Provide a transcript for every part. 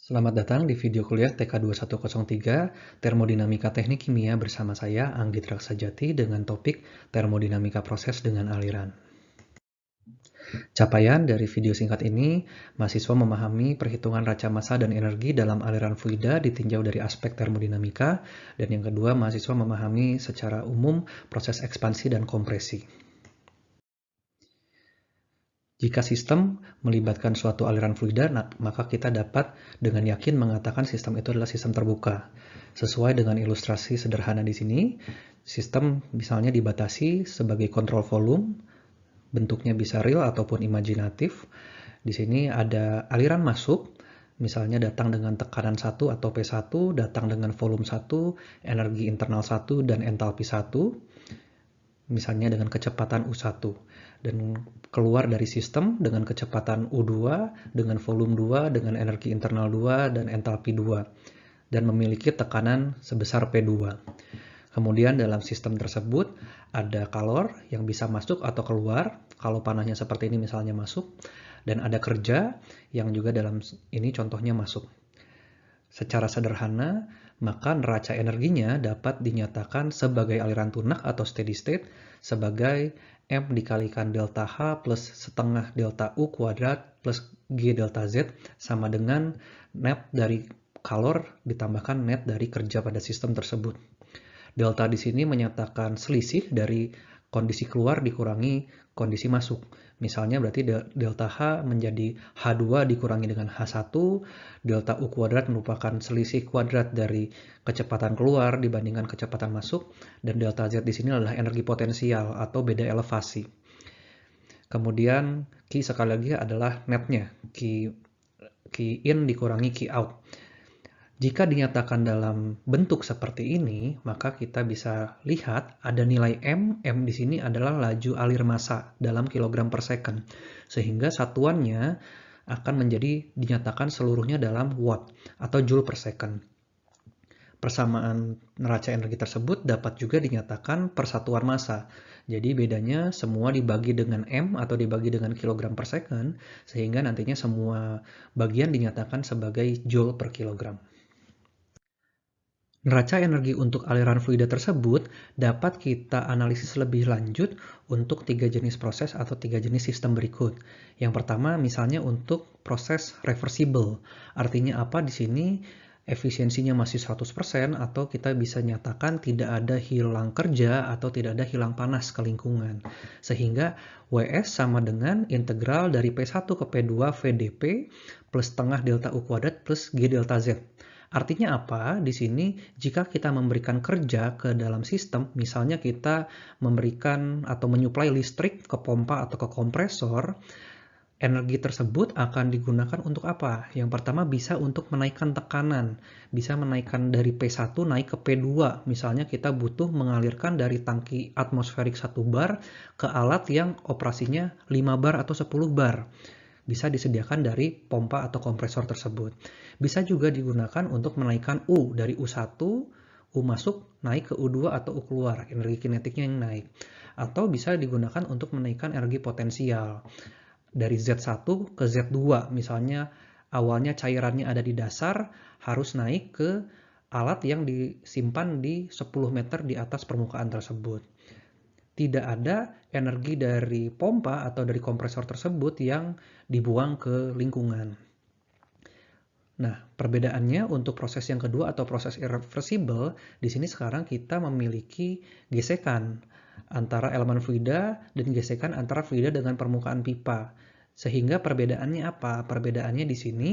Selamat datang di video kuliah TK2103 Termodinamika Teknik Kimia bersama saya Anggi Traksajati dengan topik Termodinamika Proses dengan Aliran. Capaian dari video singkat ini, mahasiswa memahami perhitungan raca massa dan energi dalam aliran fluida ditinjau dari aspek termodinamika, dan yang kedua, mahasiswa memahami secara umum proses ekspansi dan kompresi. Jika sistem melibatkan suatu aliran fluida, maka kita dapat dengan yakin mengatakan sistem itu adalah sistem terbuka. Sesuai dengan ilustrasi sederhana di sini, sistem misalnya dibatasi sebagai kontrol volume, bentuknya bisa real ataupun imajinatif. Di sini ada aliran masuk, misalnya datang dengan tekanan 1 atau P1, datang dengan volume 1, energi internal 1, dan entalpi 1. Misalnya dengan kecepatan U1, dan keluar dari sistem dengan kecepatan U2, dengan volume 2, dengan energi internal 2, dan entalpi 2, dan memiliki tekanan sebesar P2. Kemudian dalam sistem tersebut ada kalor yang bisa masuk atau keluar, kalau panahnya seperti ini misalnya masuk, dan ada kerja yang juga dalam ini contohnya masuk. Secara sederhana, maka neraca energinya dapat dinyatakan sebagai aliran tunak atau steady state sebagai M dikalikan delta H plus setengah delta U kuadrat plus G delta Z sama dengan net dari kalor ditambahkan net dari kerja pada sistem tersebut. Delta di sini menyatakan selisih dari kondisi keluar dikurangi kondisi masuk. Misalnya berarti delta H menjadi H2 dikurangi dengan H1, delta U kuadrat merupakan selisih kuadrat dari kecepatan keluar dibandingkan kecepatan masuk, dan delta Z di sini adalah energi potensial atau beda elevasi. Kemudian Q sekali lagi adalah netnya, Q in dikurangi Q out. Jika dinyatakan dalam bentuk seperti ini, maka kita bisa lihat ada nilai M. M di sini adalah laju alir massa dalam kilogram per second. Sehingga satuannya akan menjadi dinyatakan seluruhnya dalam watt atau joule per second. Persamaan neraca energi tersebut dapat juga dinyatakan persatuan massa. Jadi bedanya semua dibagi dengan M atau dibagi dengan kilogram per second, sehingga nantinya semua bagian dinyatakan sebagai joule per kilogram. Neraca energi untuk aliran fluida tersebut dapat kita analisis lebih lanjut untuk 3 jenis proses atau 3 jenis sistem berikut. Yang pertama misalnya untuk proses reversible. Artinya apa di sini? Efisiensinya masih 100% atau kita bisa nyatakan tidak ada hilang kerja atau tidak ada hilang panas ke lingkungan. Sehingga WS sama dengan integral dari P1 ke P2 VdP plus setengah delta U kuadrat plus G delta Z. Artinya apa? Di sini jika kita memberikan kerja ke dalam sistem, misalnya kita memberikan atau menyuplai listrik ke pompa atau ke kompresor, energi tersebut akan digunakan untuk apa? Yang pertama bisa untuk menaikkan tekanan, bisa menaikkan dari P1 naik ke P2. Misalnya kita butuh mengalirkan dari tangki atmosferik 1 bar ke alat yang operasinya 5 bar atau 10 bar. Bisa disediakan dari pompa atau kompresor tersebut. Bisa juga digunakan untuk menaikkan U dari U1, U masuk naik ke U2 atau U keluar, energi kinetiknya yang naik. Atau bisa digunakan untuk menaikkan energi potensial dari Z1 ke Z2, misalnya awalnya cairannya ada di dasar, harus naik ke alat yang disimpan di 10 meter di atas permukaan tersebut. Tidak ada energi dari pompa atau dari kompresor tersebut yang dibuang ke lingkungan. Nah, perbedaannya untuk proses yang kedua atau proses irreversible, di sini sekarang kita memiliki gesekan antara elemen fluida dan gesekan antara fluida dengan permukaan pipa. Sehingga perbedaannya apa? Perbedaannya di sini,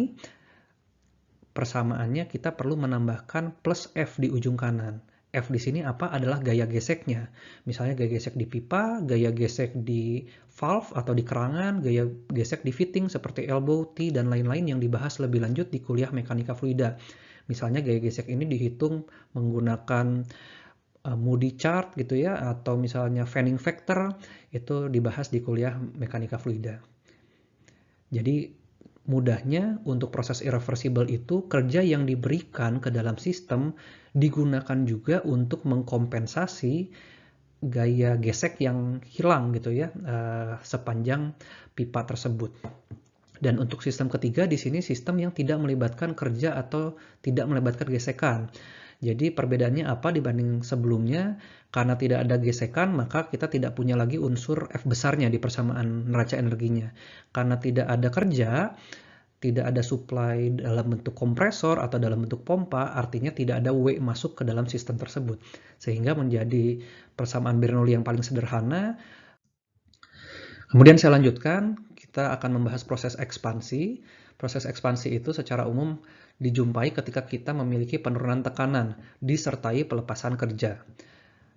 persamaannya kita perlu menambahkan plus F di ujung kanan. F di sini apa? Adalah gaya geseknya. Misalnya gaya gesek di pipa, gaya gesek di valve atau di kerangan, gaya gesek di fitting seperti elbow, T, dan lain-lain yang dibahas lebih lanjut di kuliah mekanika fluida. Misalnya gaya gesek ini dihitung menggunakan Moody chart gitu ya, atau misalnya fanning factor, itu dibahas di kuliah mekanika fluida. Jadi mudahnya untuk proses irreversible itu kerja yang diberikan ke dalam sistem digunakan juga untuk mengkompensasi gaya gesek yang hilang gitu ya sepanjang pipa tersebut. Dan untuk sistem ketiga di sini sistem yang tidak melibatkan kerja atau tidak melibatkan gesekan. Jadi perbedaannya apa dibanding sebelumnya? Karena tidak ada gesekan, maka kita tidak punya lagi unsur F besarnya di persamaan neraca energinya. Karena tidak ada kerja, tidak ada supply dalam bentuk kompresor atau dalam bentuk pompa, artinya tidak ada W masuk ke dalam sistem tersebut. Sehingga menjadi persamaan Bernoulli yang paling sederhana. Kemudian saya lanjutkan, kita akan membahas proses ekspansi. Proses ekspansi itu secara umum dijumpai ketika kita memiliki penurunan tekanan disertai pelepasan kerja.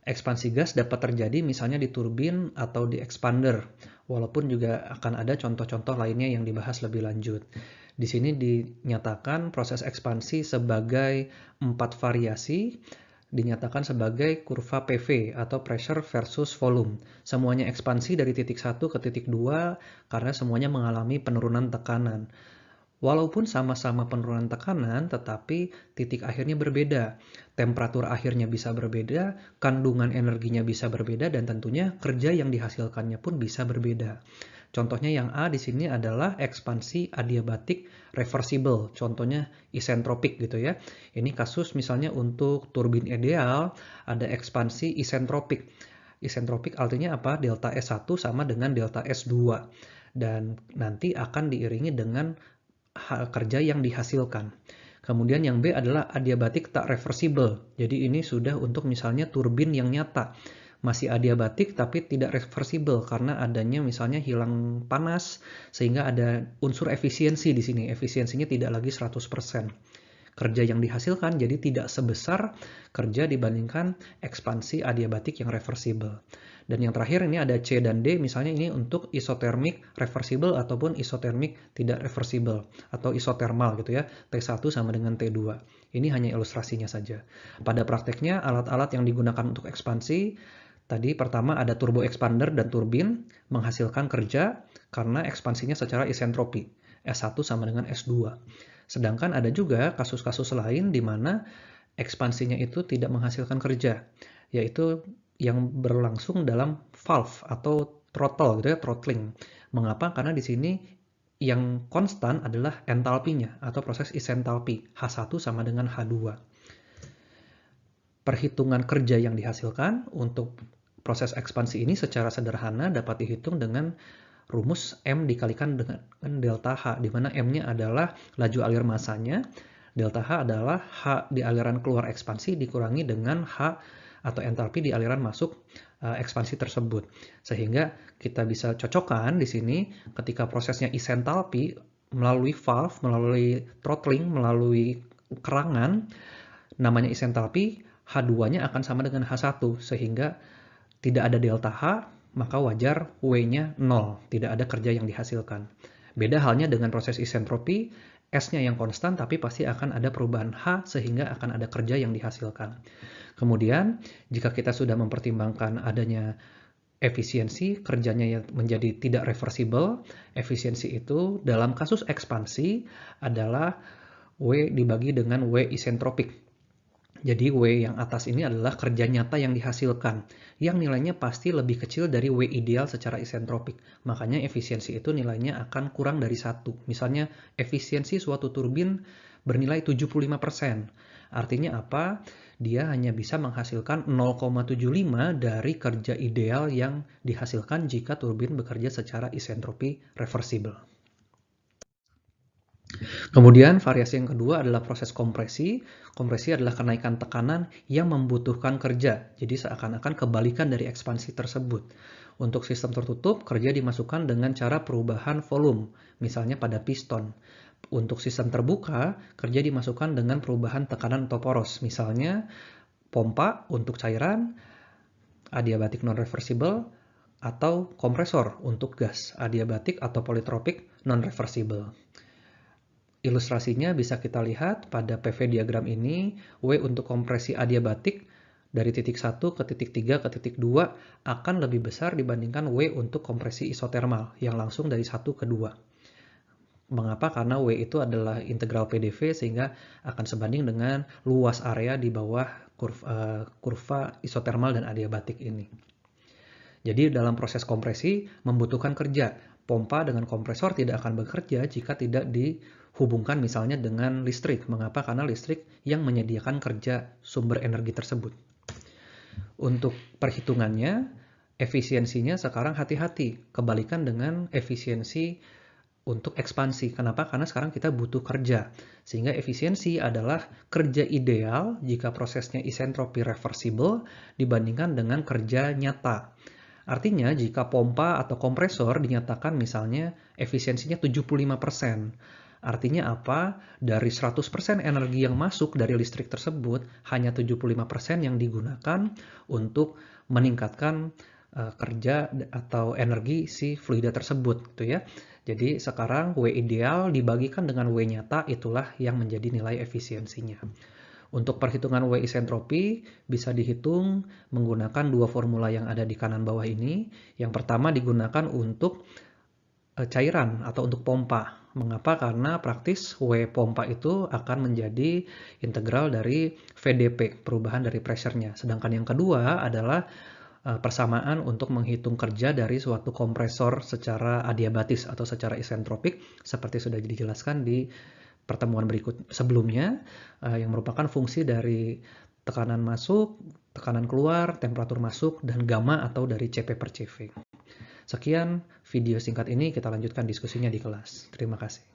Ekspansi gas dapat terjadi misalnya di turbin atau di expander, walaupun juga akan ada contoh-contoh lainnya yang dibahas lebih lanjut. Di sini dinyatakan proses ekspansi sebagai 4 variasi, dinyatakan sebagai kurva PV atau pressure versus volume. Semuanya ekspansi dari titik 1 ke titik 2 karena semuanya mengalami penurunan tekanan. Walaupun sama-sama penurunan tekanan, tetapi titik akhirnya berbeda. Temperatur akhirnya bisa berbeda, kandungan energinya bisa berbeda, dan tentunya kerja yang dihasilkannya pun bisa berbeda. Contohnya yang A di sini adalah ekspansi adiabatik reversible, contohnya isentropik gitu ya. Ini kasus misalnya untuk turbin ideal ada ekspansi isentropik. Isentropik artinya apa? Delta S1 sama dengan delta S2. Dan nanti akan diiringi dengan kerja yang dihasilkan. Kemudian yang B adalah adiabatik tak reversible. Jadi ini sudah untuk misalnya turbin yang nyata. Masih adiabatik tapi tidak reversible karena adanya misalnya hilang panas sehingga ada unsur efisiensi di sini. Efisiensinya tidak lagi 100%. Kerja yang dihasilkan jadi tidak sebesar kerja dibandingkan ekspansi adiabatik yang reversible. Dan yang terakhir ini ada C dan D, misalnya ini untuk isotermik reversible ataupun isotermik tidak reversible atau isotermal gitu ya, T1 sama dengan T2. Ini hanya ilustrasinya saja. Pada prakteknya alat-alat yang digunakan untuk ekspansi, tadi pertama ada turbo expander dan turbin menghasilkan kerja karena ekspansinya secara isentropi, S1 sama dengan S2. Sedangkan ada juga kasus-kasus lain di mana ekspansinya itu tidak menghasilkan kerja, yaitu yang berlangsung dalam valve atau throttle gitu ya, throttling. Mengapa? Karena di sini yang konstan adalah entalpinya atau proses isentalpi, H1 sama dengan H2. Perhitungan kerja yang dihasilkan untuk proses ekspansi ini secara sederhana dapat dihitung dengan rumus M dikalikan dengan delta H, di mana M-nya adalah laju alir masanya, delta H adalah H di aliran keluar ekspansi dikurangi dengan H atau entalpi di aliran masuk ekspansi tersebut. Sehingga kita bisa cocokkan di sini ketika prosesnya isentalpi melalui valve, melalui throttling, melalui kerangan, namanya isentalpi, H2-nya akan sama dengan H1, sehingga tidak ada delta H, maka wajar W-nya 0, tidak ada kerja yang dihasilkan. Beda halnya dengan proses isentropi, S-nya yang konstan tapi pasti akan ada perubahan H sehingga akan ada kerja yang dihasilkan. Kemudian, jika kita sudah mempertimbangkan adanya efisiensi, kerjanya yang menjadi tidak reversible, efisiensi itu dalam kasus ekspansi adalah W dibagi dengan W isentropik. Jadi W yang atas ini adalah kerja nyata yang dihasilkan, yang nilainya pasti lebih kecil dari W ideal secara isentropik. Makanya efisiensi itu nilainya akan kurang dari 1. Misalnya efisiensi suatu turbin bernilai 75%. Artinya apa? Dia hanya bisa menghasilkan 0,75 dari kerja ideal yang dihasilkan jika turbin bekerja secara isentropi reversible. Kemudian variasi yang kedua adalah proses kompresi. Kompresi adalah kenaikan tekanan yang membutuhkan kerja. Jadi seakan-akan kebalikan dari ekspansi tersebut. Untuk sistem tertutup, kerja dimasukkan dengan cara perubahan volume, misalnya pada piston. Untuk sistem terbuka, kerja dimasukkan dengan perubahan tekanan atau poros, misalnya pompa untuk cairan, adiabatik non-reversible, atau kompresor untuk gas, adiabatik atau polytropic non-reversible. Ilustrasinya bisa kita lihat pada PV diagram ini, W untuk kompresi adiabatik dari titik 1 ke titik 3 ke titik 2 akan lebih besar dibandingkan W untuk kompresi isotermal yang langsung dari 1 ke 2. Mengapa? Karena W itu adalah integral PDV sehingga akan sebanding dengan luas area di bawah kurva isotermal dan adiabatik ini. Jadi dalam proses kompresi membutuhkan kerja. pompa dengan kompresor tidak akan bekerja jika tidak dihubungkan misalnya dengan listrik. Mengapa? Karena listrik yang menyediakan kerja sumber energi tersebut. Untuk perhitungannya, efisiensinya sekarang hati-hati. Kebalikan dengan efisiensi untuk ekspansi. Kenapa? Karena sekarang kita butuh kerja. Sehingga efisiensi adalah kerja ideal jika prosesnya isentropi reversible dibandingkan dengan kerja nyata. Artinya jika pompa atau kompresor dinyatakan misalnya efisiensinya 75%. Artinya apa? Dari 100% energi yang masuk dari listrik tersebut, hanya 75% yang digunakan untuk meningkatkan kerja atau energi si fluida tersebut gitu ya. Jadi sekarang W ideal dibagikan dengan W nyata, itulah yang menjadi nilai efisiensinya. Untuk perhitungan W isentropi bisa dihitung menggunakan dua formula yang ada di kanan bawah ini. Yang pertama digunakan untuk cairan atau untuk pompa. Mengapa? Karena praktis W pompa itu akan menjadi integral dari VDP, perubahan dari pressure-nya. Sedangkan yang kedua adalah persamaan untuk menghitung kerja dari suatu kompresor secara adiabatis atau secara isentropik seperti sudah dijelaskan di pertemuan berikut sebelumnya, yang merupakan fungsi dari tekanan masuk, tekanan keluar, temperatur masuk, dan gamma atau dari CP per CV. Sekian video singkat ini, kita lanjutkan diskusinya di kelas. Terima kasih.